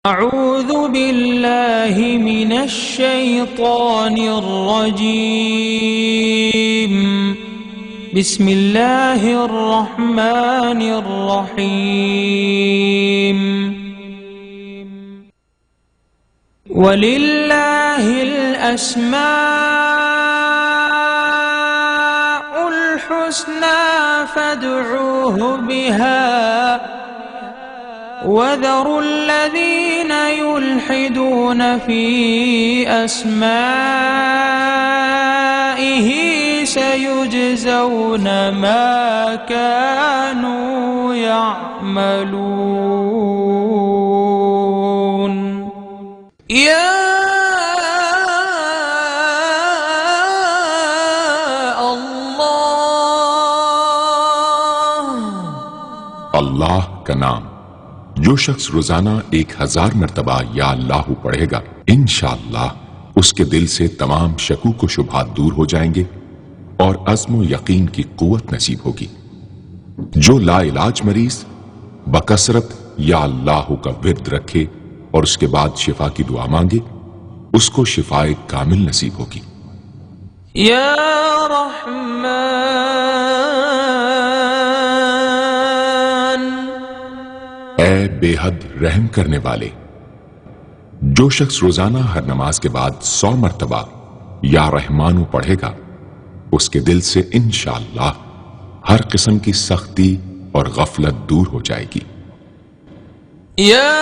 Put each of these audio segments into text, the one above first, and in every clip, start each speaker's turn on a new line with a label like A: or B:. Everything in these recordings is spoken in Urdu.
A: أعوذ بالله من الشيطان الرجيم. بسم الله الرحمن الرحيم. ولله الأسماء الحسنى فادعوه بها وذروا الذين يلحدون في أسمائه سيجزون ما كانوا يعملون. يا
B: اللہ کا نام جو شخص روزانہ 1000 مرتبہ یا اللہ پڑھے گا انشاءاللہ اس کے دل سے تمام شکوک و شبہات دور ہو جائیں گے اور عزم و یقین کی قوت نصیب ہوگی. جو لا علاج مریض بکثرت یا اللہ کا ورد رکھے اور اس کے بعد شفا کی دعا مانگے اس کو شفائے کامل نصیب ہوگی.
A: یا رحمان،
B: اے بے حد رحم کرنے والے، جو شخص روزانہ ہر نماز کے بعد 100 مرتبہ یا رحمانو پڑھے گا اس کے دل سے انشاءاللہ ہر قسم کی سختی اور غفلت دور ہو جائے گی.
A: یا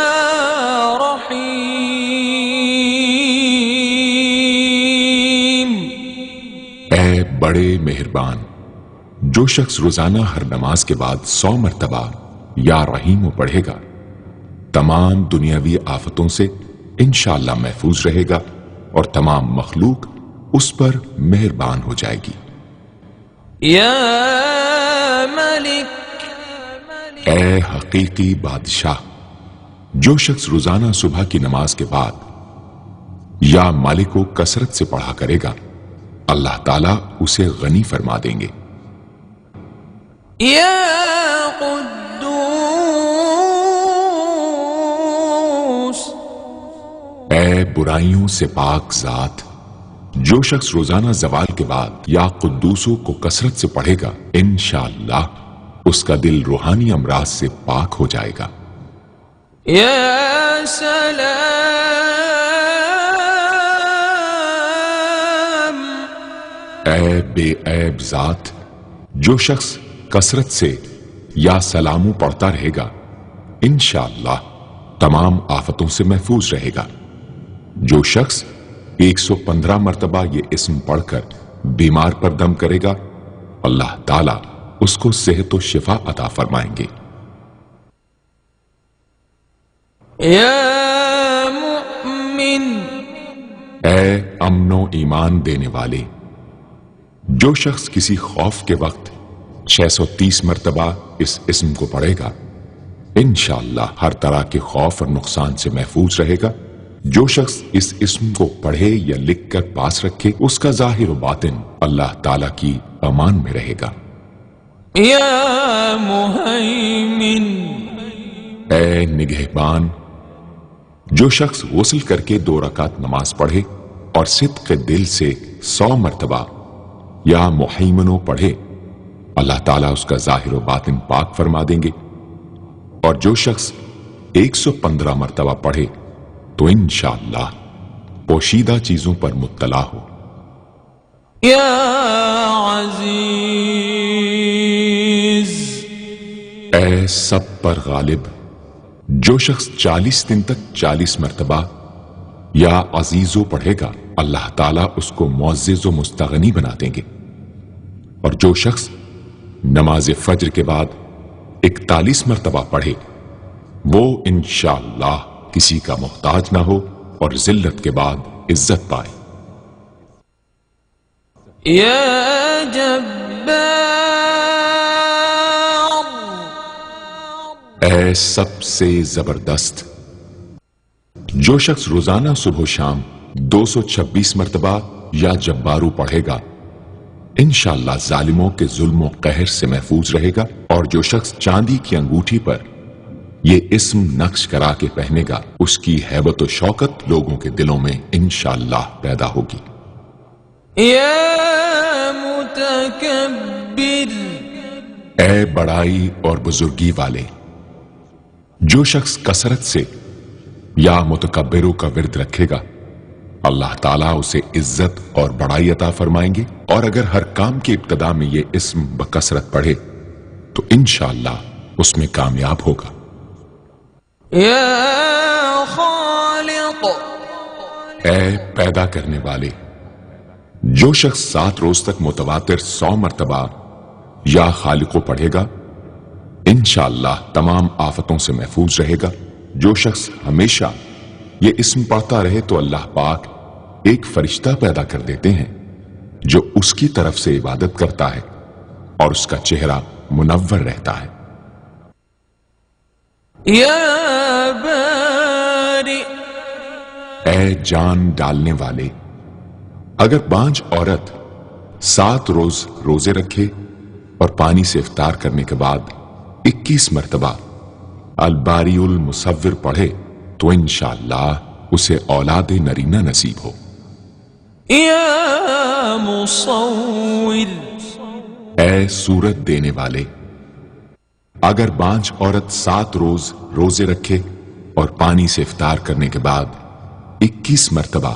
A: رحیم،
B: اے بڑے مہربان، جو شخص روزانہ ہر نماز کے بعد 100 مرتبہ یا رحیم پڑھے گا تمام دنیاوی آفتوں سے انشاءاللہ محفوظ رہے گا اور تمام مخلوق اس پر مہربان ہو جائے گی.
A: یا ملک،
B: اے حقیقی بادشاہ، جو شخص روزانہ صبح کی نماز کے بعد یا مالک کو کثرت سے پڑھا کرے گا اللہ تعالیٰ اسے غنی فرما دیں گے.
A: یا قدوس،
B: اے برائیوں سے پاک ذات، جو شخص روزانہ زوال کے بعد یا قدوسوں کو کثرت سے پڑھے گا انشاءاللہ اس کا دل روحانی امراض سے پاک ہو جائے گا.
A: یا سلام،
B: اے بے عیب ذات، جو شخص کثرت سے یا سلامو پڑھتا رہے گا انشاءاللہ تمام آفتوں سے محفوظ رہے گا. جو شخص 115 مرتبہ یہ اسم پڑھ کر بیمار پر دم کرے گا اللہ تعالیٰ اس کو صحت و شفا عطا فرمائیں گے.
A: یا مؤمن،
B: اے امن و ایمان دینے والے، جو شخص کسی خوف کے وقت 630 مرتبہ اس اسم کو پڑھے گا انشاءاللہ ہر طرح کے خوف اور نقصان سے محفوظ رہے گا. جو شخص اس اسم کو پڑھے یا لکھ کر پاس رکھے اس کا ظاہر و باطن اللہ تعالیٰ کی امان میں رہے گا.
A: یا مہیمن،
B: اے نگہبان، جو شخص غسل کر کے 2 رکعت نماز پڑھے اور صدق دل سے 100 مرتبہ یا محیمنو پڑھے اللہ تعالیٰ اس کا ظاہر و باطن پاک فرما دیں گے. اور جو شخص 115 مرتبہ پڑھے تو انشاءاللہ پوشیدہ چیزوں پر مطلع ہو.
A: یا عزیز،
B: اے سب پر غالب، جو شخص 40 دن تک 40 مرتبہ یا عزیزو پڑھے گا اللہ تعالیٰ اس کو معزز و مستغنی بنا دیں گے. اور جو شخص نماز فجر کے بعد 41 مرتبہ پڑھے وہ انشاءاللہ کسی کا محتاج نہ ہو اور ذلت کے بعد عزت پائے.
A: یا جبار،
B: اے سب سے زبردست، جو شخص روزانہ صبح و شام 226 مرتبہ یا جبارو پڑھے گا انشاءاللہ ظالموں کے ظلم و قہر سے محفوظ رہے گا. اور جو شخص چاندی کی انگوٹھی پر یہ اسم نقش کرا کے پہنے گا، اس کی ہیبت و شوکت لوگوں کے دلوں میں انشاءاللہ پیدا ہوگی۔
A: یا متکبر،
B: اے بڑائی اور بزرگی والے، جو شخص کثرت سے یا متکبروں کا ورد رکھے گا اللہ تعالیٰ اسے عزت اور بڑائی عطا فرمائیں گے، اور اگر ہر کام کی ابتدا میں یہ اسم بکثرت پڑھے تو انشاءاللہ اس میں کامیاب ہوگا۔
A: یا خالق،
B: اے پیدا کرنے والے، جو شخص 7 روز تک متواتر 100 مرتبہ یا خالقو پڑھے گا انشاءاللہ تمام آفتوں سے محفوظ رہے گا۔ جو شخص ہمیشہ یہ اسم پڑھتا رہے تو اللہ پاک ایک فرشتہ پیدا کر دیتے ہیں جو اس کی طرف سے عبادت کرتا ہے اور اس کا چہرہ منور رہتا ہے۔
A: یا بارئ،
B: اے جان ڈالنے والے، اگر بانجھ عورت 7 روز روزے رکھے اور پانی سے افطار کرنے کے بعد 21 مرتبہ الباری المصور پڑھے تو انشاءاللہ اسے اولاد نرینہ نصیب ہو۔
A: یا مصور،
B: اے صورت دینے والے، اگر بانجھ عورت 7 روز روزے رکھے اور پانی سے افطار کرنے کے بعد 21 مرتبہ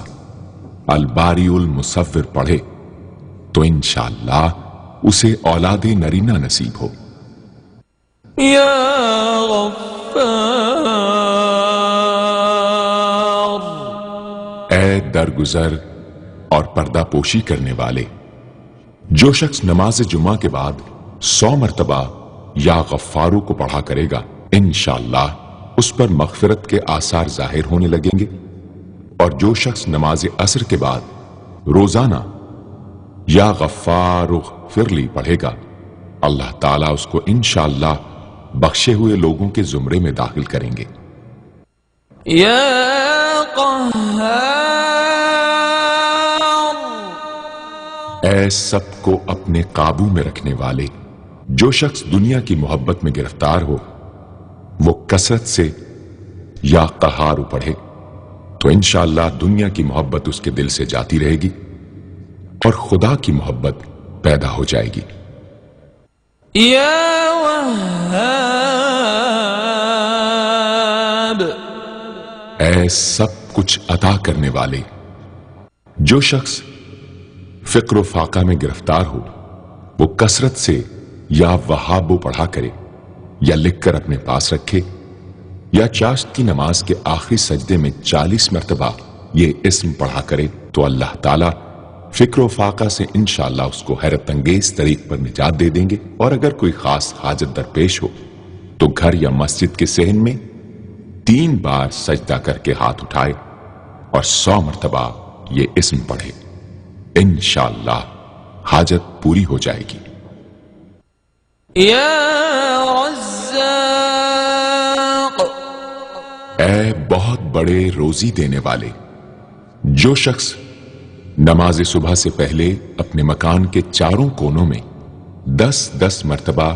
B: الباری المصور پڑھے تو انشاءاللہ اسے اولاد نرینہ نصیب ہو۔
A: یا غفار،
B: اے درگزر اور پردہ پوشی کرنے والے، جو شخص نماز جمعہ کے بعد 100 مرتبہ یا غفارو کو پڑھا کرے گا انشاءاللہ اس پر مغفرت کے آثار ظاہر ہونے لگیں گے، اور جو شخص نماز عصر کے بعد روزانہ یا غفار اغفرلی پڑھے گا اللہ تعالیٰ اس کو انشاءاللہ بخشے ہوئے لوگوں کے زمرے میں داخل کریں گے۔
A: یا قہار،
B: اے سب کو اپنے قابو میں رکھنے والے، جو شخص دنیا کی محبت میں گرفتار ہو وہ کثرت سے یا قہار پڑھے تو انشاءاللہ دنیا کی محبت اس کے دل سے جاتی رہے گی اور خدا کی محبت پیدا ہو جائے گی۔
A: یا وہاب،
B: اے سب کچھ عطا کرنے والے، جو شخص فقر و فاقہ میں گرفتار ہو وہ کثرت سے یا وہاب پڑھا کرے یا لکھ کر اپنے پاس رکھے یا چاشت کی نماز کے آخری سجدے میں 40 مرتبہ یہ اسم پڑھا کرے تو اللہ تعالیٰ فکر و فاقہ سے انشاءاللہ اس کو حیرت انگیز طریق پر نجات دے دیں گے، اور اگر کوئی خاص حاجت درپیش ہو تو گھر یا مسجد کے صحن میں 3 بار سجدہ کر کے ہاتھ اٹھائے اور 100 مرتبہ یہ اسم پڑھے، انشاءاللہ حاجت پوری ہو جائے گی۔
A: یا رزاق،
B: اے بہت بڑے روزی دینے والے، جو شخص نماز صبح سے پہلے اپنے مکان کے چاروں کونوں میں 10 مرتبہ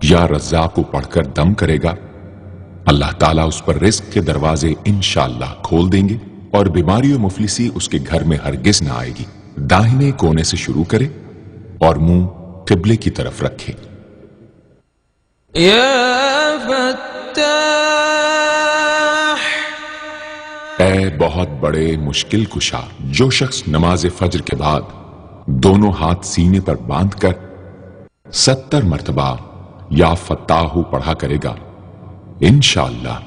B: یا رزاق کو پڑھ کر دم کرے گا اللہ تعالیٰ اس پر رزق کے دروازے انشاءاللہ کھول دیں گے اور بیماری و مفلسی اس کے گھر میں ہرگز نہ آئے گی۔ داہنے کونے سے شروع کرے اور منہ قبلے کی طرف رکھے۔
A: یا فتاح،
B: اے بہت بڑے مشکل کشا، جو شخص نماز فجر کے بعد دونوں ہاتھ سینے پر باندھ کر 70 مرتبہ یا فتاحو پڑھا کرے گا انشاءاللہ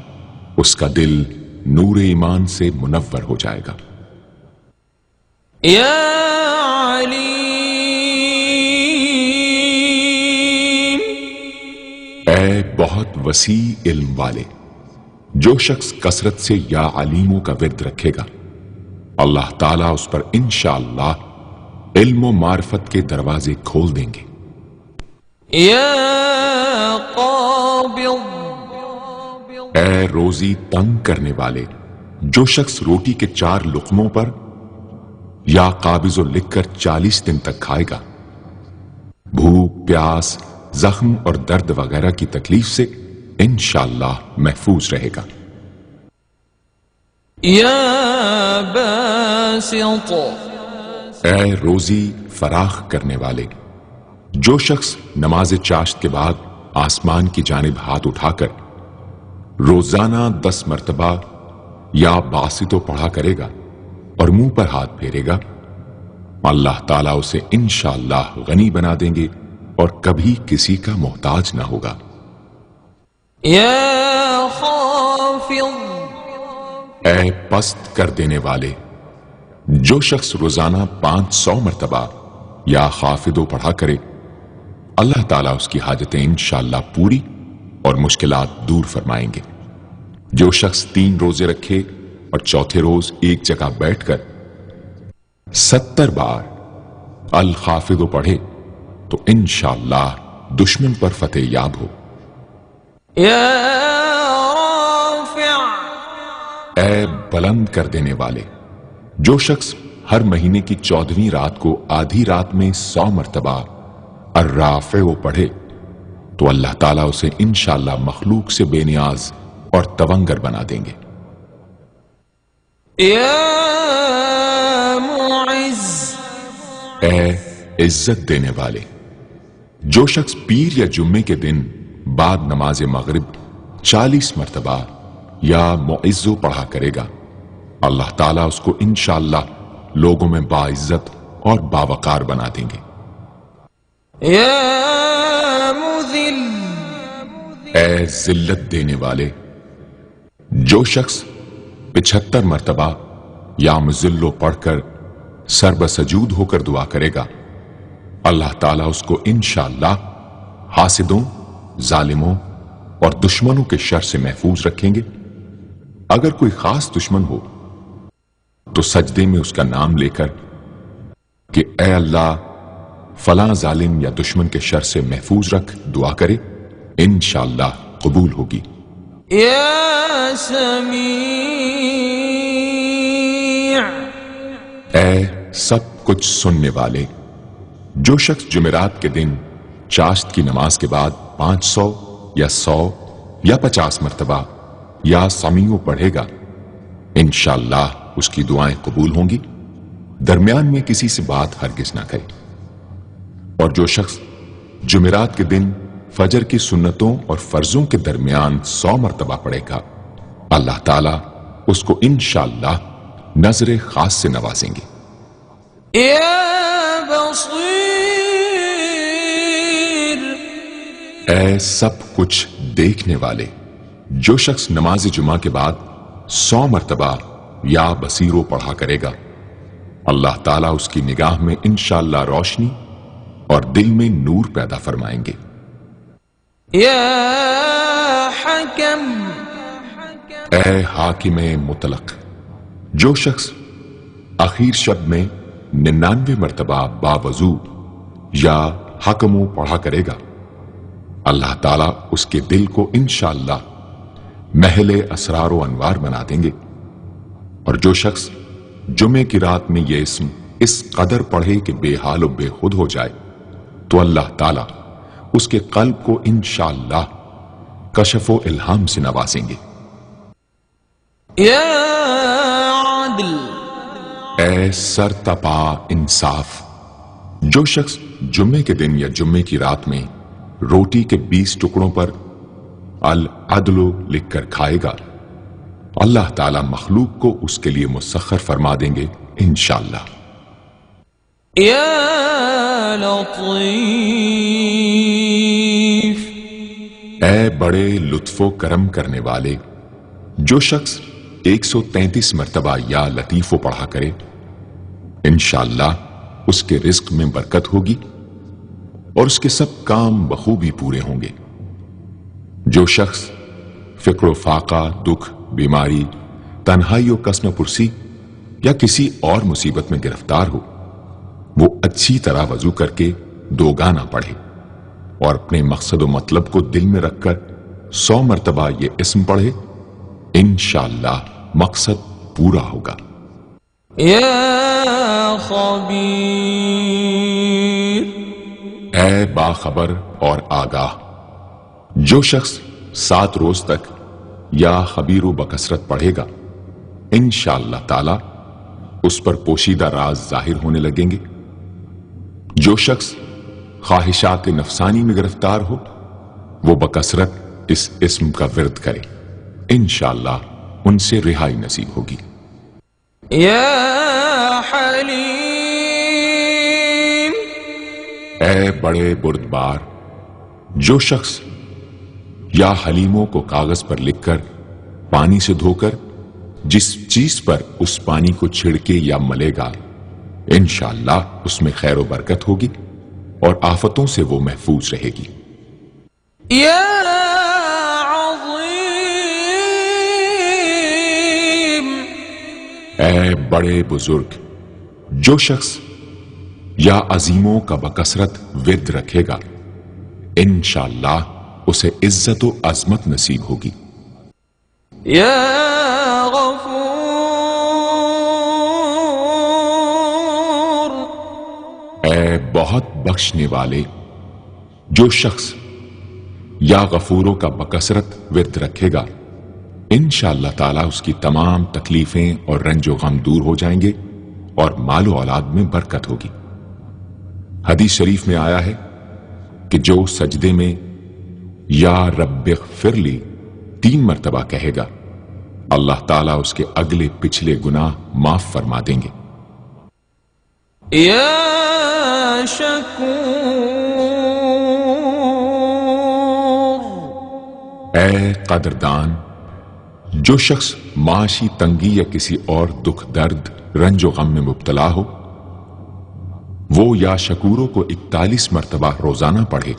B: اس کا دل نور ایمان سے منور ہو جائے گا۔
A: یا علیم،
B: اے بہت وسیع علم والے، جو شخص کثرت سے یا علیموں کا ورد رکھے گا اللہ تعالیٰ اس پر انشاءاللہ علم و معرفت کے دروازے کھول دیں گے۔
A: یا قابض،
B: اے روزی تنگ کرنے والے، جو شخص روٹی کے 4 لقموں پر یا قابض و لکھ کر 40 دن تک کھائے گا بھوک، پیاس، زخم اور درد وغیرہ کی تکلیف سے انشاءاللہ محفوظ رہے گا۔
A: يا باسط
B: اے روزی فراخ کرنے والے، جو شخص نماز چاشت کے بعد آسمان کی جانب ہاتھ اٹھا کر روزانہ 10 مرتبہ یا باسطو پڑھا کرے گا اور منہ پر ہاتھ پھیرے گا، اللہ تعالیٰ اسے انشاءاللہ غنی بنا دیں گے اور کبھی کسی کا محتاج نہ ہوگا۔
A: يا خافض
B: اے پست کر دینے والے، جو شخص روزانہ 500 مرتبہ یا خافضو پڑھا کرے، اللہ تعالیٰ اس کی حاجتیں انشاءاللہ پوری اور مشکلات دور فرمائیں گے۔ جو شخص 3 روزے رکھے اور چوتھے روز ایک جگہ بیٹھ کر 70 بار الخافضو پڑھے تو انشاءاللہ دشمن پر فتح یاب ہو۔
A: يا رافع
B: اے بلند کر دینے والے، جو شخص ہر مہینے کی 14ویں رات کو آدھی رات میں 100 مرتبہ الرافع پڑھے تو اللہ تعالیٰ اسے انشاءاللہ مخلوق سے بے نیاز اور تونگر بنا دیں گے۔
A: يا معز
B: اے عزت دینے والے، جو شخص پیر یا جمعے کے دن بعد نماز مغرب 40 مرتبہ یا معزو پڑھا کرے گا، اللہ تعالیٰ اس کو انشاءاللہ لوگوں میں باعزت اور باوقار بنا دیں گے۔
A: يا مذل
B: اے ذلت دینے والے، جو شخص 75 مرتبہ یا مذلو پڑھ کر سر بسجود ہو کر دعا کرے گا، اللہ تعالیٰ اس کو انشاءاللہ حاسدوں، ظالموں اور دشمنوں کے شر سے محفوظ رکھیں گے۔ اگر کوئی خاص دشمن ہو تو سجدے میں اس کا نام لے کر کہ اے اللہ فلاں ظالم یا دشمن کے شر سے محفوظ رکھ دعا کرے، انشاءاللہ قبول ہوگی۔
A: يا سميع
B: اے سب کچھ سننے والے، جو شخص جمعرات کے دن چاشت کی نماز کے بعد 500 یا 100 یا 50 مرتبہ یا سمیع پڑھے گا، انشاءاللہ اس کی دعائیں قبول ہوں گی، درمیان میں کسی سے بات ہرگز نہ کرے۔ اور جو شخص جمعرات کے دن فجر کی سنتوں اور فرضوں کے درمیان 100 مرتبہ پڑھے گا، اللہ تعالیٰ اس کو انشاءاللہ نظر خاص سے نوازیں گے۔
A: يا بصير
B: اے سب کچھ دیکھنے والے، جو شخص نماز جمعہ کے بعد 100 مرتبہ یا بصیرو پڑھا کرے گا، اللہ تعالیٰ اس کی نگاہ میں انشاءاللہ روشنی اور دل میں نور پیدا فرمائیں گے۔
A: يا حكم
B: اے حاکم مطلق، جو شخص آخر شب میں 99 مرتبہ باوضو یا حکمو پڑھا کرے گا، اللہ تعالیٰ اس کے دل کو انشاءاللہ محل اسرار و انوار بنا دیں گے۔ اور جو شخص جمعے کی رات میں یہ اسم اس قدر پڑھے کہ بے حال و بے خود ہو جائے تو اللہ تعالیٰ اس کے قلب کو انشاءاللہ کشف و الہام سے نوازیں گے۔
A: يا عدل
B: اے سر تپا انصاف، جو شخص جمعے کے دن یا جمعے کی رات میں روٹی کے 20 ٹکڑوں پر العدل لکھ کر کھائے گا، اللہ تعالیٰ مخلوق کو اس کے لیے مسخر فرما دیں گے انشاءاللہ۔
A: يا لطيف
B: اے بڑے لطف و کرم کرنے والے، جو شخص 133 مرتبہ یا لطیفو پڑھا کرے، انشاءاللہ اس کے رزق میں برکت ہوگی اور اس کے سب کام بخوبی پورے ہوں گے۔ جو شخص فقر و فاقہ، دکھ، بیماری، تنہائی و کسم پرسی یا کسی اور مصیبت میں گرفتار ہو، وہ اچھی طرح وضو کر کے 2 گانا پڑھے اور اپنے مقصد و مطلب کو دل میں رکھ کر 100 مرتبہ یہ اسم پڑھے، انشاءاللہ مقصد پورا ہوگا۔
A: يا خبير
B: اے باخبر اور آگاہ، جو شخص 7 روز تک یا خبیر و بکثرت پڑھے گا، انشاءاللہ تعالی اس پر پوشیدہ راز ظاہر ہونے لگیں گے۔ جو شخص خواہشات نفسانی میں گرفتار ہو وہ بکثرت اس اسم کا ورد کرے، انشاءاللہ ان سے رہائی نصیب ہوگی۔
A: یا حلیم،
B: اے بڑے بردبار، جو شخص یا حلیموں کو کاغذ پر لکھ کر پانی سے دھو کر جس چیز پر اس پانی کو چھڑکے یا ملے گا، انشاءاللہ اس میں خیر و برکت ہوگی اور آفتوں سے وہ محفوظ رہے گی۔
A: یا عظیم،
B: اے بڑے بزرگ، جو شخص یا عظیموں کا بکثرت ورد رکھے گا، انشاءاللہ اسے عزت و عظمت نصیب ہوگی۔
A: یا غفور،
B: اے بہت بخشنے والے، جو شخص یا غفوروں کا بکثرت ورد رکھے گا، انشاءاللہ تعالی اس کی تمام تکلیفیں اور رنج و غم دور ہو جائیں گے اور مال و اولاد میں برکت ہوگی۔ حدیث شریف میں آیا ہے کہ جو سجدے میں یا رب اغفر لی 3 مرتبہ کہے گا، اللہ تعالیٰ اس کے اگلے پچھلے گناہ معاف فرما دیں گے۔
A: یا شکور،
B: اے قدردان، جو شخص معاشی تنگی یا کسی اور دکھ درد رنج و غم میں مبتلا ہو، وہ یا شکوروں کو 41 مرتبہ روزانہ پڑھے،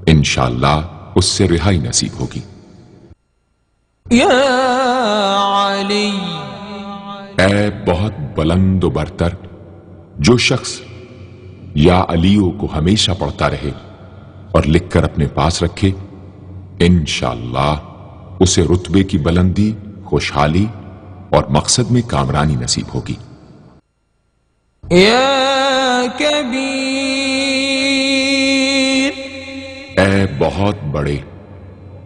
B: انشاءاللہ اس سے رہائی نصیب ہوگی۔
A: یا علی،
B: اے بہت بلند و برتر، جو شخص یا علیوں کو ہمیشہ پڑھتا رہے اور لکھ کر اپنے پاس رکھے، انشاءاللہ اسے رتبے کی بلندی، خوشحالی اور مقصد میں کامرانی نصیب ہوگی۔
A: یا کبیر،
B: اے بہت بڑے،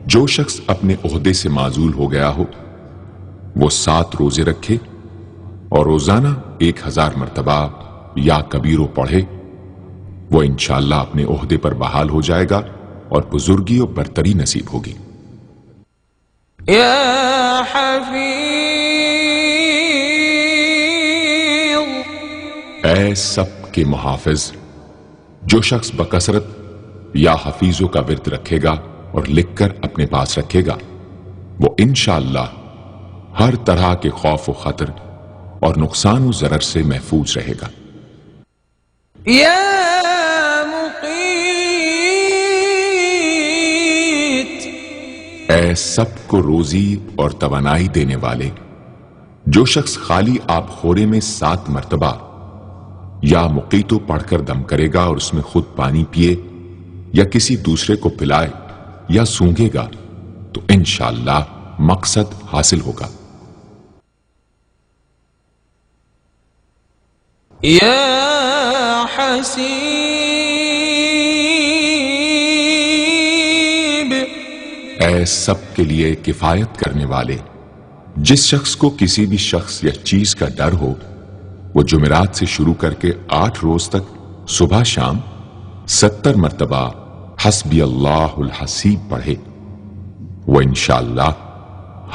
B: جو شخص اپنے عہدے سے معزول ہو گیا ہو، وہ 7 روزے رکھے اور روزانہ 1000 مرتبہ یا کبیرو پڑھے، وہ انشاءاللہ اپنے عہدے پر بحال ہو جائے گا اور بزرگی اور برتری نصیب ہوگی۔
A: یا حفیظ،
B: اے سب کے محافظ، جو شخص بکثرت یا حفیظوں کا ورد رکھے گا اور لکھ کر اپنے پاس رکھے گا، وہ انشاءاللہ ہر طرح کے خوف و خطر اور نقصان و ضرر سے محفوظ رہے گا۔
A: یا مقیت،
B: اے سب کو روزی اور توانائی دینے والے، جو شخص خالی آب خورے میں 7 مرتبہ یا مقیتو پڑھ کر دم کرے گا اور اس میں خود پانی پیے یا کسی دوسرے کو پلائے یا سونگے گا، تو انشاءاللہ مقصد حاصل ہوگا۔
A: یا حسیب،
B: اے سب کے لیے کفایت کرنے والے، جس شخص کو کسی بھی شخص یا چیز کا ڈر ہو، وہ جمعرات سے شروع کر کے 8 روز تک صبح شام 70 مرتبہ حسبی اللہ الحسیب پڑھے، وہ انشاءاللہ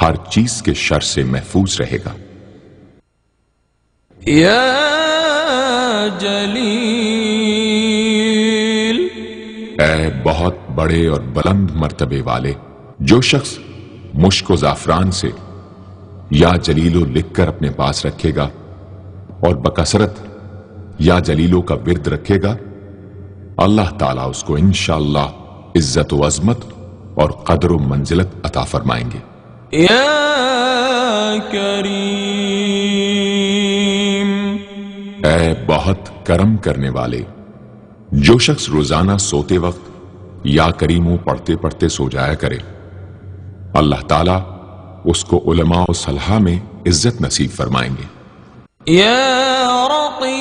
B: ہر چیز کے شر سے محفوظ رہے گا۔
A: یا جلیل،
B: اے بہت بڑے اور بلند مرتبے والے، جو شخص مشک و زعفران سے یا جلیلو لکھ کر اپنے پاس رکھے گا اور بکثرت یا جلیلوں کا ورد رکھے گا، اللہ تعالیٰ اس کو انشاءاللہ عزت و عظمت اور قدر و منزلت عطا فرمائیں گے۔
A: یا کریم،
B: اے بہت کرم کرنے والے، جو شخص روزانہ سوتے وقت یا کریموں پڑھتے پڑھتے سو جایا کرے، اللہ تعالیٰ اس کو علماء و صلحاء میں عزت نصیب فرمائیں گے۔
A: یا رقیب،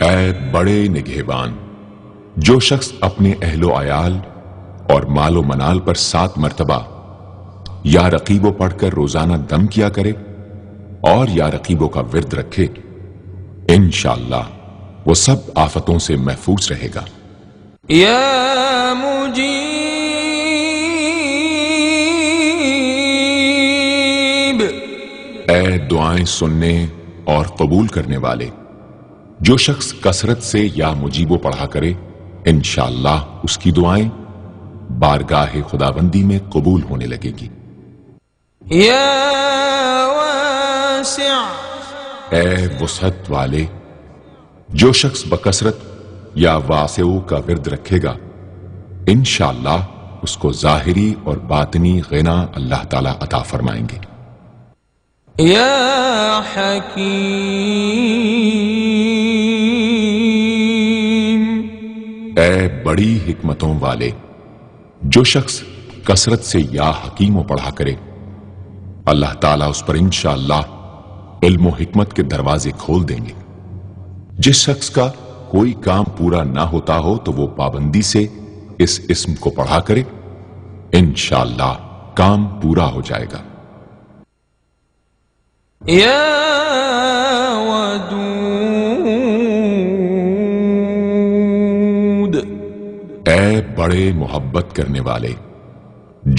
B: اے بڑے نگہبان، جو شخص اپنے اہل و عیال اور مال و منال پر 7 مرتبہ یا رقیبو پڑھ کر روزانہ دم کیا کرے اور یا رقیبوں کا ورد رکھے، انشاءاللہ وہ سب آفتوں سے محفوظ رہے گا۔
A: یا مجیب،
B: اے دعائیں سننے اور قبول کرنے والے، جو شخص کثرت سے یا مجیبو پڑھا کرے انشاءاللہ اس کی دعائیں بارگاہ خداوندی میں قبول ہونے لگے گی۔
A: یا واسع،
B: اے وسعت والے، جو شخص بکثرت یا واسعو کا ورد رکھے گا انشاءاللہ اس کو ظاہری اور باطنی غنا اللہ تعالی عطا فرمائیں گے۔
A: یا حکیم،
B: اے بڑی حکمتوں والے، جو شخص کثرت سے یا حکیمو پڑھا کرے اللہ تعالیٰ اس پر انشاءاللہ علم و حکمت کے دروازے کھول دیں گے۔ جس شخص کا کوئی کام پورا نہ ہوتا ہو تو وہ پابندی سے اس اسم کو پڑھا کرے انشاءاللہ کام پورا ہو جائے گا۔
A: یا ودود،
B: اے بڑے محبت کرنے والے،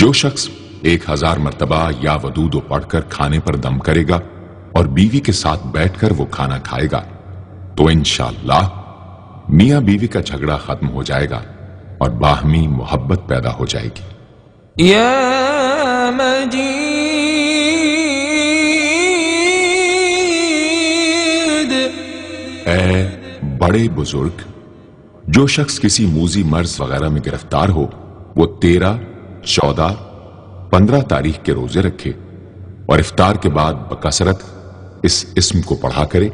B: جو شخص 1000 مرتبہ یا ودود پڑھ کر کھانے پر دم کرے گا اور بیوی کے ساتھ بیٹھ کر وہ کھانا کھائے گا تو انشاءاللہ میاں بیوی کا جھگڑا ختم ہو جائے گا اور باہمی محبت پیدا ہو جائے گی۔
A: یا مجید،
B: اے بڑے بزرگ، جو شخص کسی موذی مرض وغیرہ میں گرفتار ہو وہ 13، 14، 15 تاریخ کے روزے رکھے اور افطار کے بعد بکثرت اس اسم کو پڑھا کرے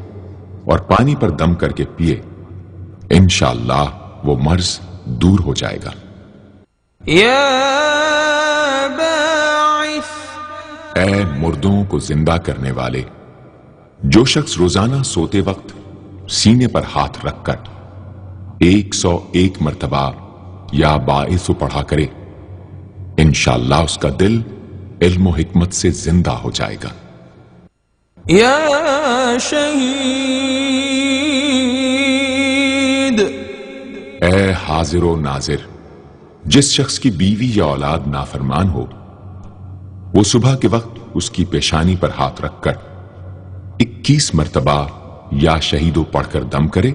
B: اور پانی پر دم کر کے پیے انشاءاللہ وہ مرض دور ہو جائے گا۔
A: یا باعث،
B: اے مردوں کو زندہ کرنے والے، جو شخص روزانہ سوتے وقت سینے پر ہاتھ رکھ کر 101 مرتبہ یا باعث پڑھا کرے انشاءاللہ اس کا دل علم و حکمت سے زندہ ہو جائے گا۔
A: یا شہید،
B: اے حاضر و ناظر، جس شخص کی بیوی یا اولاد نافرمان ہو وہ صبح کے وقت اس کی پیشانی پر ہاتھ رکھ کر 21 مرتبہ یا شہیدو پڑھ کر دم کرے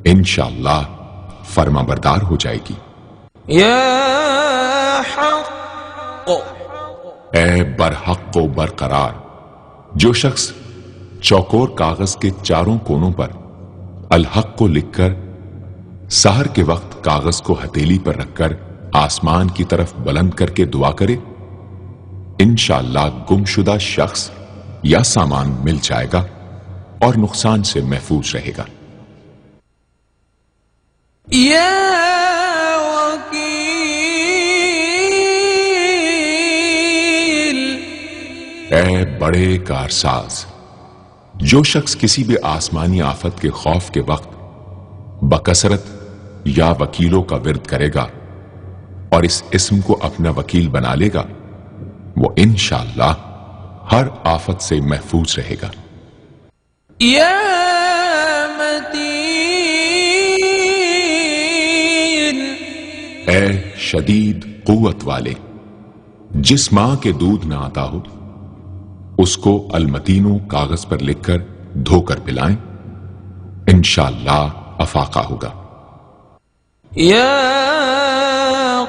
B: انشاءاللہ فرما بردار ہو جائے گی۔
A: یا حق،
B: اے برحق و برقرار، جو شخص چوکور کاغذ کے چاروں کونوں پر الحق کو لکھ کر سحر کے وقت کاغذ کو ہتھیلی پر رکھ کر آسمان کی طرف بلند کر کے دعا کرے انشاءاللہ گمشدہ شخص یا سامان مل جائے گا اور نقصان سے محفوظ رہے گا۔
A: یا
B: اے بڑے کارساز، جو شخص کسی بھی آسمانی آفت کے خوف کے وقت بکثرت یا وکیلوں کا ورد کرے گا اور اس اسم کو اپنا وکیل بنا لے گا وہ انشاءاللہ ہر آفت سے محفوظ رہے گا۔
A: یا متین،
B: اے شدید قوت والے، جس ماں کے دودھ نہ آتا ہو اس کو المتینو کاغذ پر لکھ کر دھو کر پلائیں انشاءاللہ افاقہ ہوگا۔
A: یا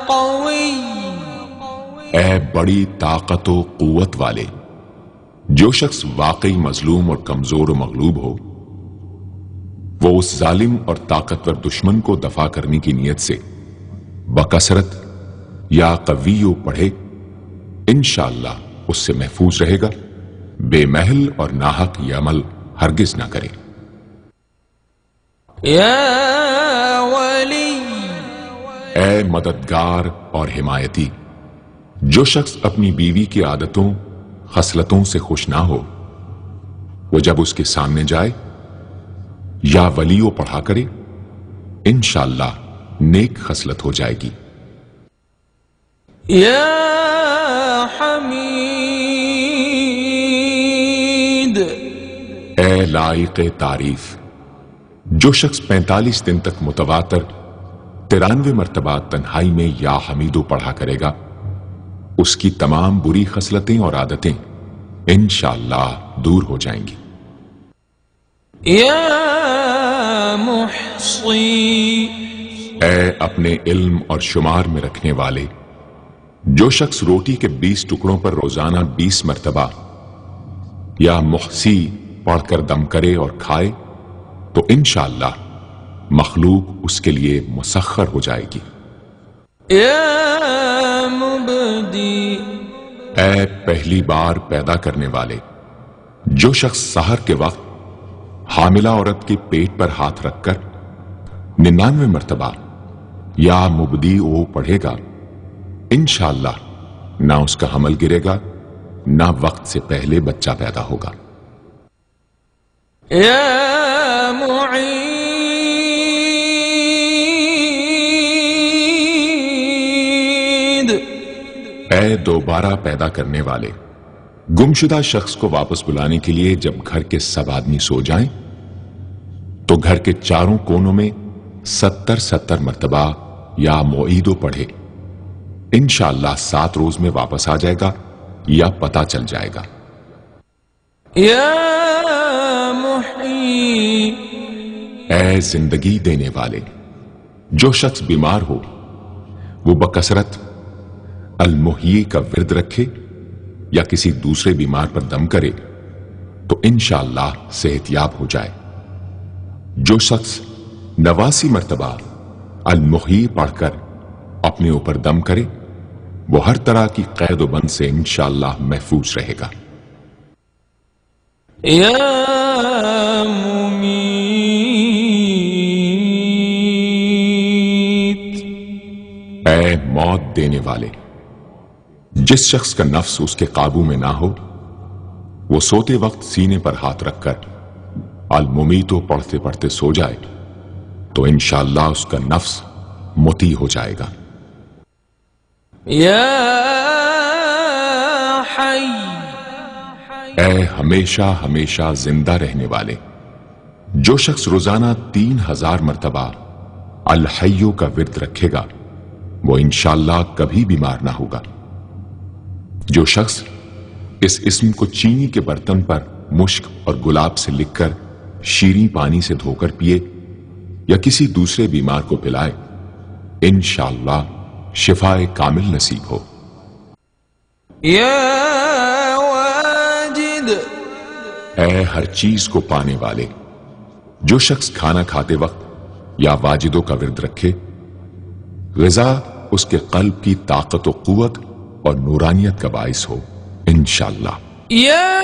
A: قوی،
B: اے بڑی طاقت و قوت والے، جو شخص واقعی مظلوم اور کمزور و مغلوب ہو وہ اس ظالم اور طاقتور دشمن کو دفاع کرنے کی نیت سے بکثرت یا قویو پڑھے انشاءاللہ اس سے محفوظ رہے گا، بے محل اور ناحق یہ عمل ہرگز نہ کرے۔
A: یا ولی،
B: اے مددگار اور حمایتی، جو شخص اپنی بیوی کی عادتوں خصلتوں سے خوش نہ ہو وہ جب اس کے سامنے جائے یا ولیو پڑھا کرے انشاءاللہ نیک خصلت ہو جائے گی۔
A: یا حمید،
B: اے لائق تعریف، جو شخص 45 دن تک متواتر 93 مرتبہ تنہائی میں یا حمیدو پڑھا کرے گا، اس کی تمام بری خصلتیں اور عادتیں انشاءاللہ دور ہو جائیں گی۔
A: یا محصی،
B: اے اپنے علم اور شمار میں رکھنے والے، جو شخص روٹی کے 20 ٹکڑوں پر روزانہ 20 مرتبہ یا محصی پڑھ کر دم کرے اور کھائے تو انشاءاللہ مخلوق اس کے لیے مسخر ہو جائے گی۔
A: یا مبدی،
B: اے پہلی بار پیدا کرنے والے، جو شخص سحر کے وقت حاملہ عورت کے پیٹ پر ہاتھ رکھ کر 99 مرتبہ یا مبدی او پڑھے گا، انشاءاللہ نہ اس کا حمل گرے گا نہ وقت سے پہلے بچہ پیدا ہوگا۔
A: یا معید،
B: اے دوبارہ پیدا کرنے والے، گمشدہ شخص کو واپس بلانے کے لیے جب گھر کے سب آدمی سو جائیں تو گھر کے چاروں کونوں میں 70 مرتبہ یا معیدو پڑھے، انشاءاللہ 7 روز میں واپس آ جائے گا یا پتہ چل جائے گا۔
A: یا محیی،
B: اے زندگی دینے والے، جو شخص بیمار ہو وہ بکثرت المحیی کا ورد رکھے یا کسی دوسرے بیمار پر دم کرے تو انشاءاللہ صحت یاب ہو جائے۔ جو شخص 89 مرتبہ المحیی پڑھ کر اپنے اوپر دم کرے وہ ہر طرح کی قید و بند سے انشاءاللہ محفوظ رہے گا۔
A: یا ممیت،
B: اے موت دینے والے، جس شخص کا نفس اس کے قابو میں نہ ہو وہ سوتے وقت سینے پر ہاتھ رکھ کر الممیتو پڑھتے پڑھتے سو جائے تو انشاءاللہ اس کا نفس مطیع ہو جائے گا۔
A: یا حی،
B: اے ہمیشہ ہمیشہ زندہ رہنے والے، جو شخص روزانہ 3000 مرتبہ الحیو کا ورد رکھے گا وہ انشاءاللہ کبھی بیمار نہ ہوگا۔ جو شخص اس اسم کو چینی کے برتن پر مشک اور گلاب سے لکھ کر شیریں پانی سے دھو کر پیے یا کسی دوسرے بیمار کو پلائے انشاءاللہ شفائے کامل نصیب ہو۔
A: یا واجد،
B: اے ہر چیز کو پانے والے، جو شخص کھانا کھاتے وقت یا واجدوں کا ورد رکھے غذا اس کے قلب کی طاقت و قوت اور نورانیت کا باعث ہو انشاءاللہ۔
A: یا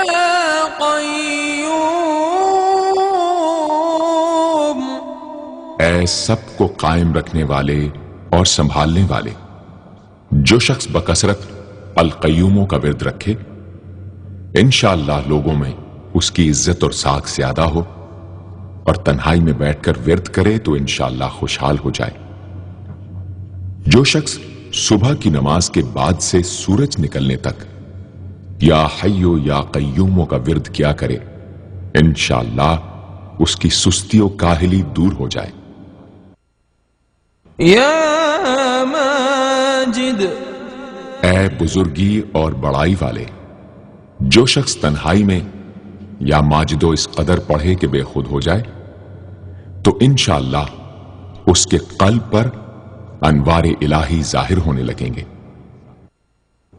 A: قیوم،
B: اے سب کو قائم رکھنے والے اور سنبھالنے والے، جو شخص بکثرت القیوموں کا ورد رکھے انشاءاللہ لوگوں میں اس کی عزت اور ساکھ زیادہ ہو اور تنہائی میں بیٹھ کر ورد کرے تو انشاءاللہ خوشحال ہو جائے۔ جو شخص صبح کی نماز کے بعد سے سورج نکلنے تک یا حیو یا قیوموں کا ورد کیا کرے انشاءاللہ اس کی سستی و کاہلی دور ہو جائے۔
A: یا ماجد،
B: اے بزرگی اور بڑائی والے، جو شخص تنہائی میں یا ماجدو اس قدر پڑھے کہ بے خود ہو جائے تو انشاءاللہ اس کے قلب پر انوار الہی ظاہر ہونے لگیں گے۔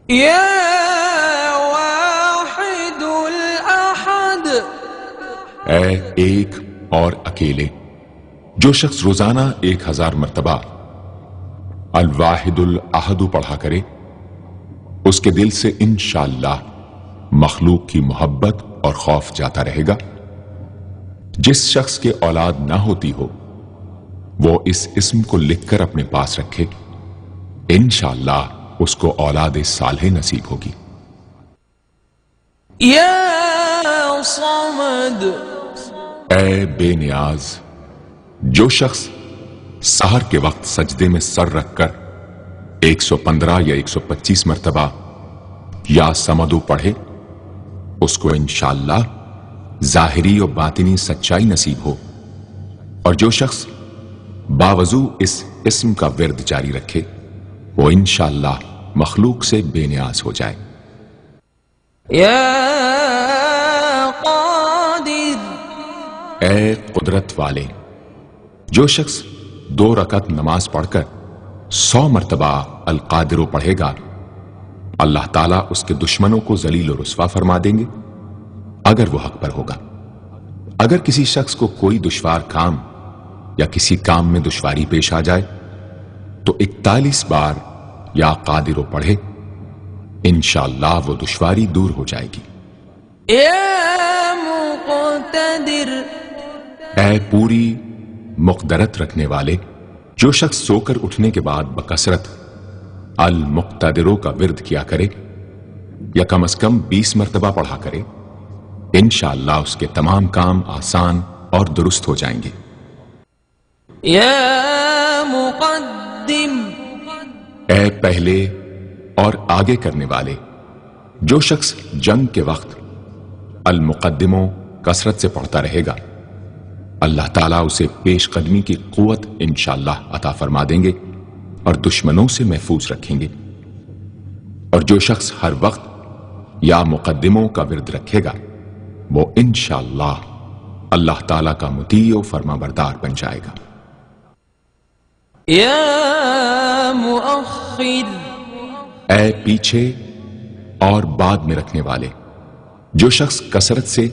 A: یا واحد الاحد،
B: اے ایک اور اکیلے، جو شخص روزانہ 1000 مرتبہ الواحد الاحد پڑھا کرے اس کے دل سے انشاءاللہ مخلوق کی محبت اور خوف جاتا رہے گا۔ جس شخص کے اولاد نہ ہوتی ہو وہ اس اسم کو لکھ کر اپنے پاس رکھے انشاءاللہ اس کو اولاد صالح نصیب ہوگی۔
A: یا صمد،
B: اے بے نیاز، جو شخص سحر کے وقت سجدے میں سر رکھ کر 115 یا 125 مرتبہ یا سمدو پڑھے، اس کو انشاءاللہ ظاہری و باطنی سچائی نصیب ہو، اور جو شخص باوضو اس اسم کا ورد جاری رکھے وہ انشاءاللہ مخلوق سے بے نیاز ہو جائے۔
A: یا قادر،
B: اے قدرت والے، جو شخص 2 رکعت نماز پڑھ کر 100 مرتبہ القادر پڑھے گا، اللہ تعالیٰ اس کے دشمنوں کو ذلیل و رسوا فرما دیں گے اگر وہ حق پر ہوگا۔ اگر کسی شخص کو کوئی دشوار کام یا کسی کام میں دشواری پیش آ جائے تو 41 بار یا قادر پڑھے، انشاءاللہ وہ دشواری دور ہو جائے گی۔
A: یا مقتدر،
B: اے پوری مقدرت رکھنے والے، جو شخص سو کر اٹھنے کے بعد بکثرت المقتدروں کا ورد کیا کرے یا کم از کم 20 مرتبہ پڑھا کرے، انشاءاللہ اس کے تمام کام آسان اور درست ہو جائیں گے۔
A: یا مقدم،
B: اے پہلے اور آگے کرنے والے، جو شخص جنگ کے وقت المقدموں کثرت سے پڑھتا رہے گا، اللہ تعالیٰ اسے پیش قدمی کی قوت انشاءاللہ عطا فرما دیں گے اور دشمنوں سے محفوظ رکھیں گے۔ اور جو شخص ہر وقت یا مقدموں کا ورد رکھے گا وہ انشاءاللہ اللہ تعالیٰ کا مطیع و فرما بردار بن جائے گا۔
A: یا مؤخر،
B: اے پیچھے اور بعد میں رکھنے والے، جو شخص کثرت سے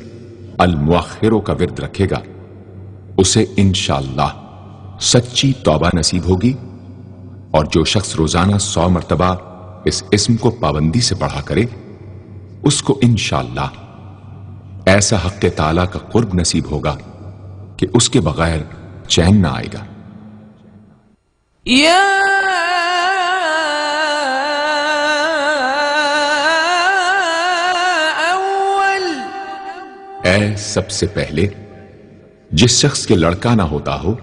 B: المؤخروں کا ورد رکھے گا اسے انشاءاللہ سچی توبہ نصیب ہوگی، اور جو شخص روزانہ 100 مرتبہ اس اسم کو پابندی سے پڑھا کرے اس کو انشاءاللہ ایسا حق تعالیٰ کا قرب نصیب ہوگا کہ اس کے بغیر چین نہ آئے گا۔
A: یا اول،
B: اے سب سے پہلے، جس شخص کے لڑکا نہ ہوتا ہو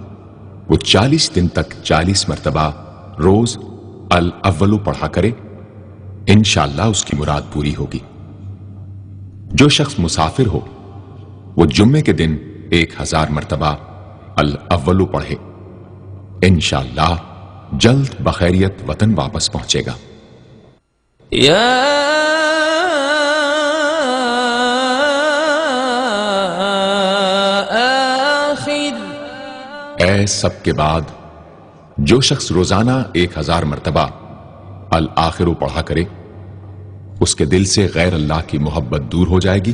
B: وہ 40 دن تک 40 مرتبہ روز الاولو پڑھا کرے، انشاءاللہ اس کی مراد پوری ہوگی۔ جو شخص مسافر ہو وہ جمعے کے دن 1000 مرتبہ الاولو پڑھے، انشاءاللہ جلد بخیریت وطن واپس پہنچے گا۔
A: یا آخر،
B: اے سب کے بعد، جو شخص روزانہ 1000 مرتبہ الآخر پڑھا کرے اس کے دل سے غیر اللہ کی محبت دور ہو جائے گی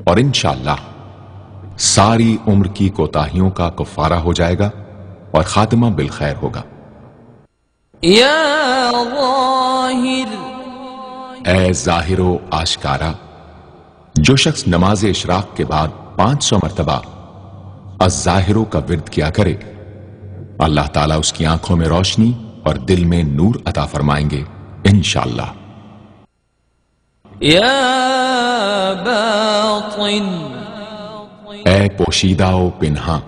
B: اور انشاءاللہ ساری عمر کی کوتاہیوں کا کفارہ ہو جائے گا اور خاتمہ بالخیر ہوگا۔
A: یا ظاہر،
B: اے ظاہر و آشکارا، جو شخص نماز اشراق کے بعد 500 مرتبہ الظاہروں کا ورد کیا کرے اللہ تعالیٰ اس کی آنکھوں میں روشنی اور دل میں نور عطا فرمائیں گے انشاءاللہ۔
A: یا باطن،
B: اے پوشیدہ و پنہاں،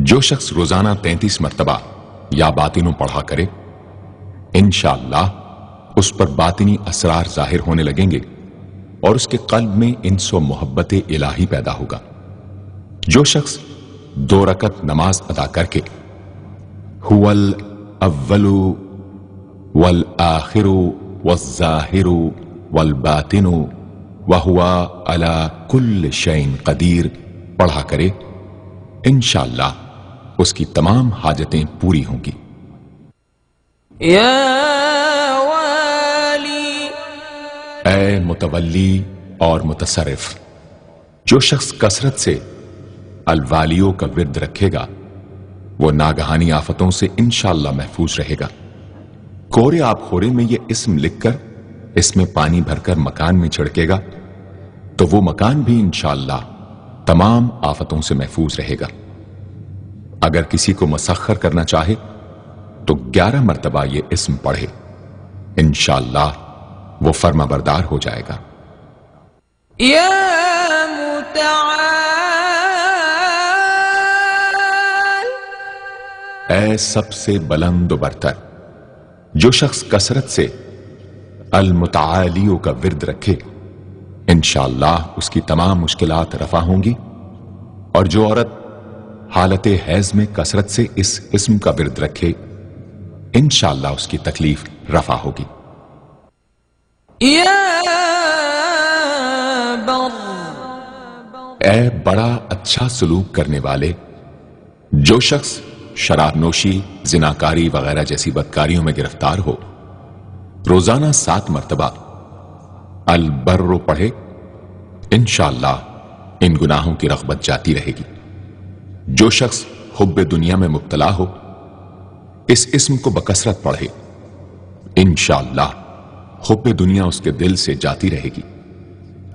B: جو شخص روزانہ 33 مرتبہ یا باطنوں پڑھا کرے انشاءاللہ اس پر باطنی اسرار ظاہر ہونے لگیں گے اور اس کے قلب میں انس و محبت الہی پیدا ہوگا۔ جو شخص 2 رکعت نماز ادا کر کے هو الاول والآخر والظاہر والباطن وهو على كل شيء قدیر پڑھا کرے انشاءاللہ اس کی تمام حاجتیں پوری ہوں گی۔
A: یا والی،
B: اے متولی اور متصرف، جو شخص کثرت سے الوالیوں کا ورد رکھے گا وہ ناگہانی آفتوں سے انشاءاللہ محفوظ رہے گا۔ کورے آب خورے میں یہ اسم لکھ کر اس میں پانی بھر کر مکان میں چھڑکے گا تو وہ مکان بھی انشاءاللہ تمام آفتوں سے محفوظ رہے گا۔ اگر کسی کو مسخر کرنا چاہے تو 11 مرتبہ یہ اسم پڑھے، انشاءاللہ وہ فرما بردار ہو جائے گا۔
A: یا متعال،
B: اے سب سے بلند و برتر، جو شخص کثرت سے المتعالیوں کا ورد رکھے انشاءاللہ اس کی تمام مشکلات رفع ہوں گی، اور جو عورت حالت حیض میں کثرت سے اس اسم کا ورد رکھے انشاءاللہ اس کی تکلیف رفع ہوگی۔
A: یا بر،
B: اے بڑا اچھا سلوک کرنے والے، جو شخص شراب نوشی، زناکاری وغیرہ جیسی بدکاریوں میں گرفتار ہو روزانہ 7 مرتبہ البر پڑھے انشاءاللہ ان گناہوں کی رغبت جاتی رہے گی۔ جو شخص حب دنیا میں مبتلا ہو اس اسم کو بکثرت پڑھے انشاءاللہ حب دنیا اس کے دل سے جاتی رہے گی۔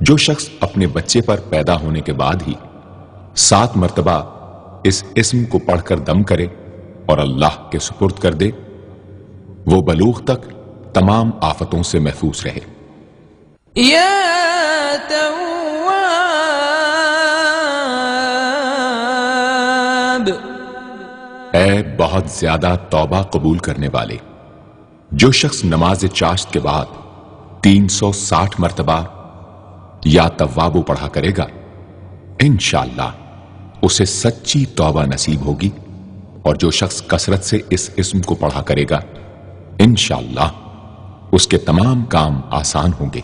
B: جو شخص اپنے بچے پر پیدا ہونے کے بعد ہی 7 مرتبہ اس اسم کو پڑھ کر دم کرے اور اللہ کے سپرد کر دے وہ بلوغ تک تمام آفتوں سے محفوظ رہے۔
A: یا تواب،
B: اے بہت زیادہ توبہ قبول کرنے والے، جو شخص نماز چاشت کے بعد 360 مرتبہ یا توابو پڑھا کرے گا انشاءاللہ اسے سچی توبہ نصیب ہوگی، اور جو شخص کثرت سے اس اسم کو پڑھا کرے گا انشاءاللہ اس کے تمام کام آسان ہوں گے۔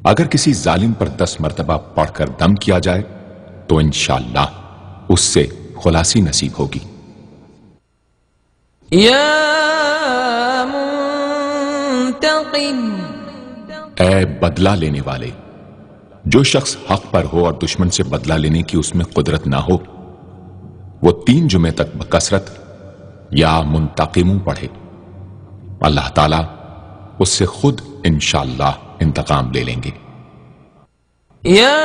B: اگر کسی ظالم پر 10 مرتبہ پڑھ کر دم کیا جائے تو انشاءاللہ اس سے خلاصی نصیب ہوگی۔
A: یا منتقم،
B: اے بدلہ لینے والے، جو شخص حق پر ہو اور دشمن سے بدلہ لینے کی اس میں قدرت نہ ہو وہ 3 جمعے تک بکثرت یا منتقموں پڑھے، اللہ تعالیٰ اس سے خود انشاءاللہ انتقام لے لیں گے۔
A: یا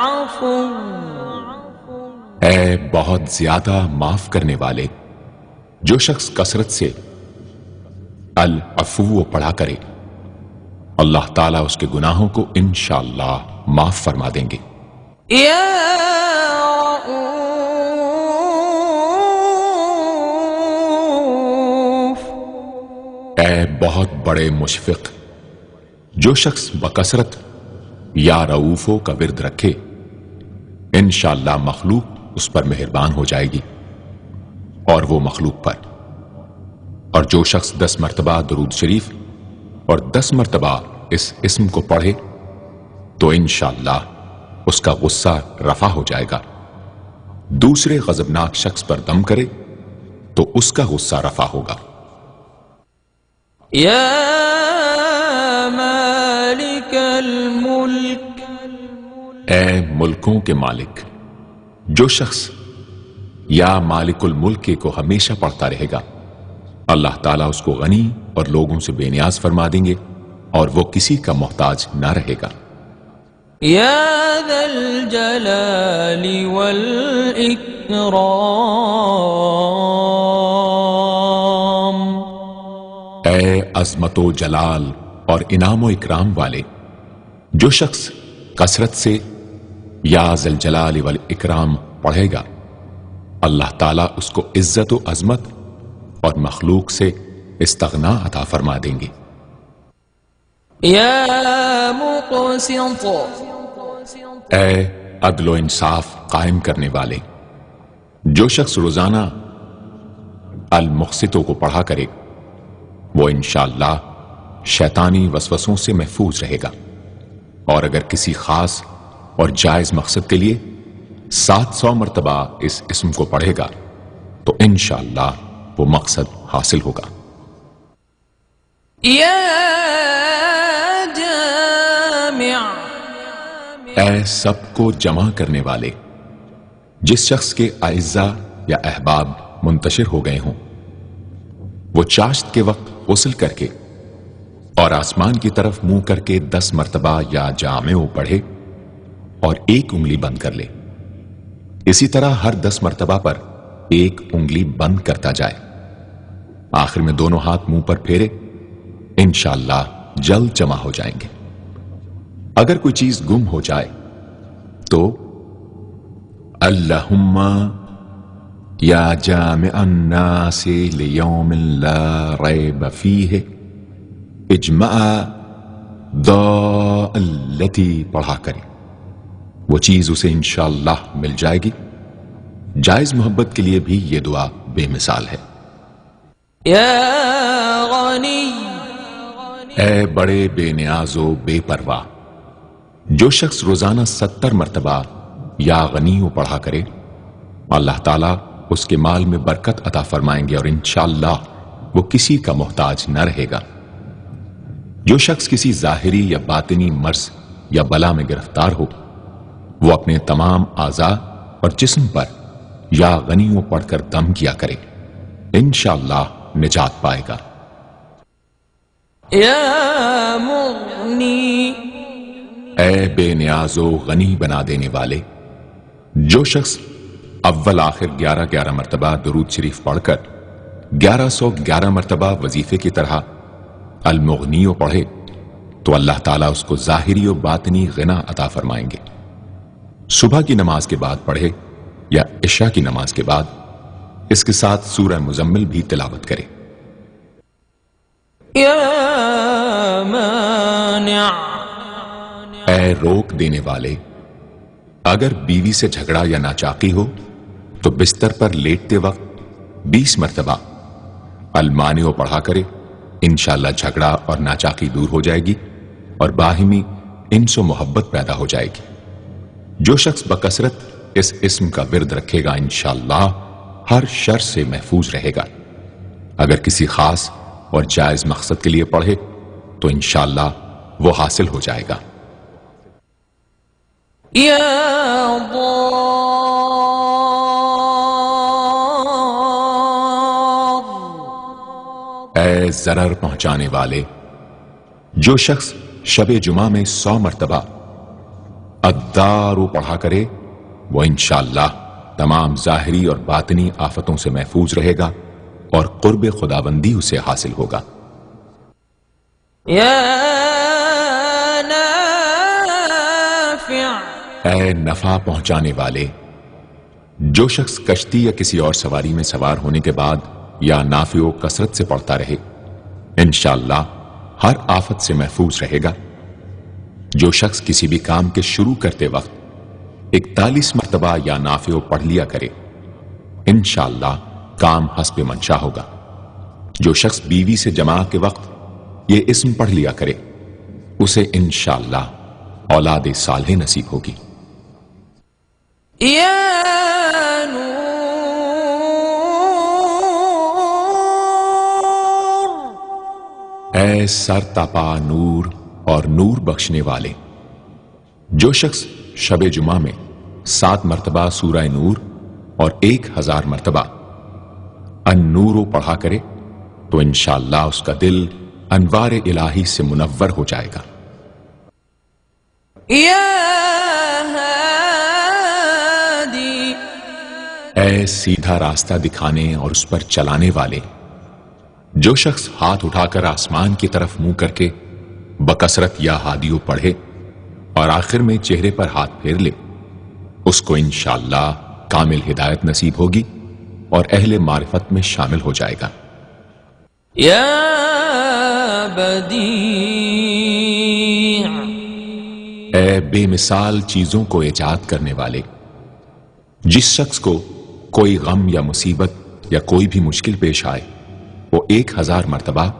A: عفو،
B: اے بہت زیادہ معاف کرنے والے، جو شخص کثرت سے العفو پڑھا کرے اللہ تعالیٰ اس کے گناہوں کو انشاءاللہ معاف فرما دیں گے۔
A: یا رؤوف،
B: اے بہت بڑے مشفق، جو شخص بکثرت یا رؤوفوں کا ورد رکھے انشاءاللہ مخلوق اس پر مہربان ہو جائے گی اور وہ مخلوق پر، اور جو شخص 10 مرتبہ درود شریف اور 10 مرتبہ اس اسم کو پڑھے تو انشاءاللہ اس کا غصہ رفع ہو جائے گا۔ دوسرے غضبناک شخص پر دم کرے تو اس کا غصہ رفع ہوگا۔
A: یا مالک الملک،
B: اے ملکوں کے مالک، جو شخص یا مالک الملک کو ہمیشہ پڑھتا رہے گا اللہ تعالیٰ اس کو غنی اور لوگوں سے بے نیاز فرما دیں گے اور وہ کسی کا محتاج نہ رہے گا۔
A: یا ذا الجلال والاکرام،
B: اے عظمت و جلال اور انعام و اکرام والے، جو شخص کثرت سے یا ذا الجلال والاکرام پڑھے گا اللہ تعالیٰ اس کو عزت و عظمت اور مخلوق سے استغنا عطا فرما دیں گے۔
A: یا مقسط،
B: اے عدل و انصاف قائم کرنے والے، جو شخص روزانہ المقسطوں کو پڑھا کرے وہ انشاءاللہ شیطانی وسوسوں سے محفوظ رہے گا، اور اگر کسی خاص اور جائز مقصد کے لیے 700 مرتبہ اس اسم کو پڑھے گا تو انشاءاللہ وہ مقصد حاصل ہوگا۔
A: یا جامع،
B: اے سب کو جمع کرنے والے، جس شخص کے اعزاء یا احباب منتشر ہو گئے ہوں وہ چاشت کے وقت غسل کر کے اور آسمان کی طرف منہ کر کے 10 مرتبہ یا جامع پڑھے اور 1 انگلی بند کر لے، اسی طرح ہر 10 مرتبہ پر 1 انگلی بند کرتا جائے، آخر میں دونوں ہاتھ منہ پر پھیرے، انشاءاللہ جلد جمع ہو جائیں گے۔ اگر کوئی چیز گم ہو جائے تو اللہم یا جامع الناس لیوم لا ریب فیہ اجمع التی پڑھا کریں، وہ چیز اسے انشاءاللہ مل جائے گی۔ جائز محبت کے لیے بھی یہ دعا بے مثال ہے۔
A: یا غنی،
B: اے بڑے بے نیاز و بے پرواہ، جو شخص روزانہ 70 مرتبہ یا غنیوں پڑھا کرے، اللہ تعالیٰ اس کے مال میں برکت عطا فرمائیں گے اور انشاءاللہ وہ کسی کا محتاج نہ رہے گا۔ جو شخص کسی ظاہری یا باطنی مرض یا بلا میں گرفتار ہو، وہ اپنے تمام اعضاء اور جسم پر یا غنیوں پڑھ کر دم کیا کرے، انشاءاللہ نجات پائے گا۔
A: یا مغنی،
B: اے بے نیاز و غنی بنا دینے والے، جو شخص اول آخر 11 مرتبہ درود شریف پڑھ کر 1111 مرتبہ وظیفے کی طرح المغنی پڑھے تو اللہ تعالیٰ اس کو ظاہری و باطنی غنا عطا فرمائیں گے۔ صبح کی نماز کے بعد پڑھے یا عشاء کی نماز کے بعد اس کے ساتھ سورہ مزمل بھی تلاوت کرے۔
A: یا مانع،
B: اے روک دینے والے، اگر بیوی سے جھگڑا یا ناچاقی ہو تو بستر پر لیٹتے وقت 20 مرتبہ المانع پڑھا کرے، انشاءاللہ جھگڑا اور ناچاقی دور ہو جائے گی اور باہمی انس و محبت پیدا ہو جائے گی۔ جو شخص بکثرت اس اسم کا ورد رکھے گا انشاءاللہ ہر شر سے محفوظ رہے گا۔ اگر کسی خاص اور جائز مقصد کے لیے پڑھے تو انشاءاللہ وہ حاصل ہو جائے گا۔
A: یا ضار،
B: اے ضرر پہنچانے والے، جو شخص شب جمعہ میں 100 مرتبہ الدار پڑھا کرے وہ انشاءاللہ تمام ظاہری اور باطنی آفتوں سے محفوظ رہے گا اور قرب خداوندی اسے حاصل ہوگا۔
A: یا نافع،
B: اے نفع پہنچانے والے، جو شخص کشتی یا کسی اور سواری میں سوار ہونے کے بعد یا نافع و کثرت سے پڑھتا رہے انشاءاللہ ہر آفت سے محفوظ رہے گا۔ جو شخص کسی بھی کام کے شروع کرتے وقت 41 مرتبہ یا نافع پڑھ لیا کرے انشاءاللہ کام حسب منشا ہوگا۔ جو شخص بیوی سے جماع کے وقت یہ اسم پڑھ لیا کرے اسے انشاءاللہ اولاد صالح نصیب ہوگی۔
A: یا نور،
B: اے سر تپا نور اور نور بخشنے والے، جو شخص شب جمعہ میں 7 مرتبہ سورہ نور اور 1000 مرتبہ النور پڑھا کرے تو انشاءاللہ اس کا دل انوار الہی سے منور ہو جائے گا۔
A: یا ہادی،
B: اے سیدھا راستہ دکھانے اور اس پر چلانے والے، جو شخص ہاتھ اٹھا کر آسمان کی طرف منہ کر کے بکثرت یا ہادیو پڑھے اور آخر میں چہرے پر ہاتھ پھیر لے اس کو انشاءاللہ کامل ہدایت نصیب ہوگی اور اہل معرفت میں شامل ہو جائے گا۔
A: یا بدیع،
B: اے بے مثال چیزوں کو ایجاد کرنے والے، جس شخص کو کوئی غم یا مصیبت یا کوئی بھی مشکل پیش آئے وہ 1000 مرتبہ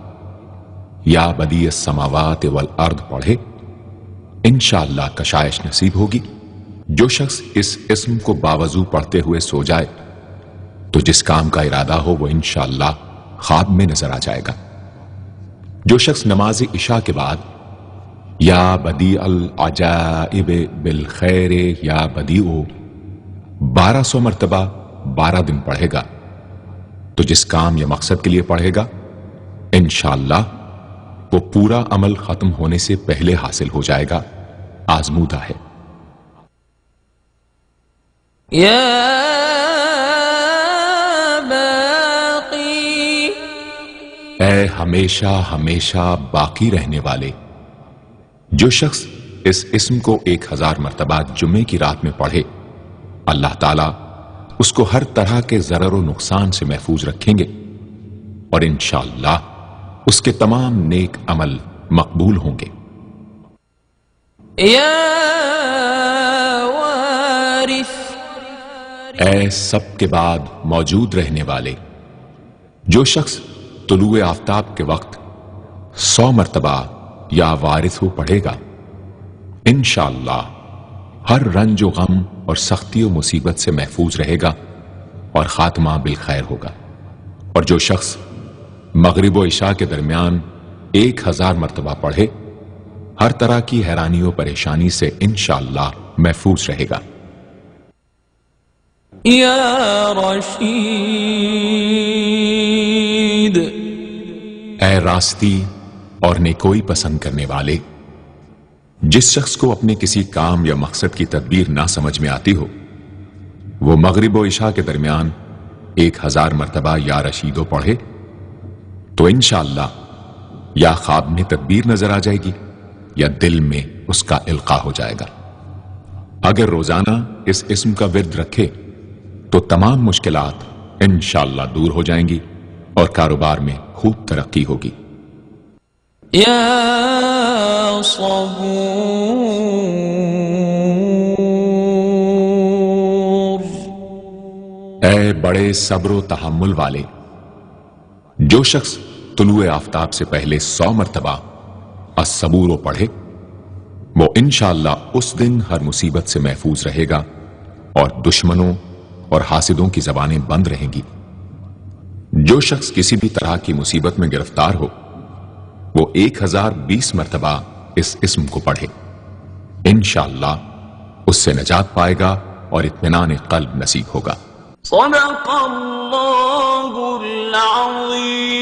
B: یا بدیع السماوات والارض پڑھے انشاءاللہ کشائش نصیب ہوگی۔ جو شخص اس اسم کو باوضو پڑھتے ہوئے سو جائے تو جس کام کا ارادہ ہو وہ انشاءاللہ خواب میں نظر آ جائے گا۔ جو شخص نماز عشاء کے بعد یا بدیع العجائب بالخیر یا بدیع 1200 مرتبہ 12 دن پڑھے گا تو جس کام یا مقصد کے لیے پڑھے گا انشاءاللہ وہ پورا عمل ختم ہونے سے پہلے حاصل ہو جائے گا، آزمودہ ہے۔
A: یا باقی،
B: اے ہمیشہ ہمیشہ باقی رہنے والے، جو شخص اس اسم کو 1000 مرتبہ جمعے کی رات میں پڑھے اللہ تعالیٰ اس کو ہر طرح کے ضرر و نقصان سے محفوظ رکھیں گے، اور انشاءاللہ اس کے تمام نیک عمل مقبول ہوں گے۔
A: یا وارث،
B: اے سب کے بعد موجود رہنے والے، جو شخص طلوع آفتاب کے وقت 100 مرتبہ یا وارث ہو پڑھے گا، انشاءاللہ ہر رنج و غم اور سختی و مصیبت سے محفوظ رہے گا اور خاتمہ بالخیر ہوگا۔ اور جو شخص مغرب و عشاء کے درمیان 1000 مرتبہ پڑھے، ہر طرح کی حیرانی و پریشانی سے انشاءاللہ محفوظ رہے گا۔
A: یا رشید،
B: اے راستی اور نیکوئی پسند کرنے والے، جس شخص کو اپنے کسی کام یا مقصد کی تدبیر نہ سمجھ میں آتی ہو، وہ مغرب و عشاء کے درمیان 1000 مرتبہ یا رشیدو پڑھے تو انشاءاللہ یا خواب میں تدبیر نظر آ جائے گی یا دل میں اس کا القاء ہو جائے گا۔ اگر روزانہ اس اسم کا ورد رکھے تو تمام مشکلات انشاءاللہ دور ہو جائیں گی اور کاروبار میں خوب ترقی ہوگی۔
A: یا صبور،
B: اے بڑے صبر و تحمل والے، جو شخص طلوع آفتاب سے پہلے 100 مرتبہ الصبور پڑھے، وہ انشاءاللہ اس دن ہر مصیبت سے محفوظ رہے گا اور دشمنوں اور حاسدوں کی زبانیں بند رہیں گی۔ جو شخص کسی بھی طرح کی مصیبت میں گرفتار ہو، وہ 1020 مرتبہ اس اسم کو پڑھے، انشاءاللہ اس سے نجات پائے گا اور اطمینان قلب نصیب ہوگا۔
A: صدق اللہ العظیم۔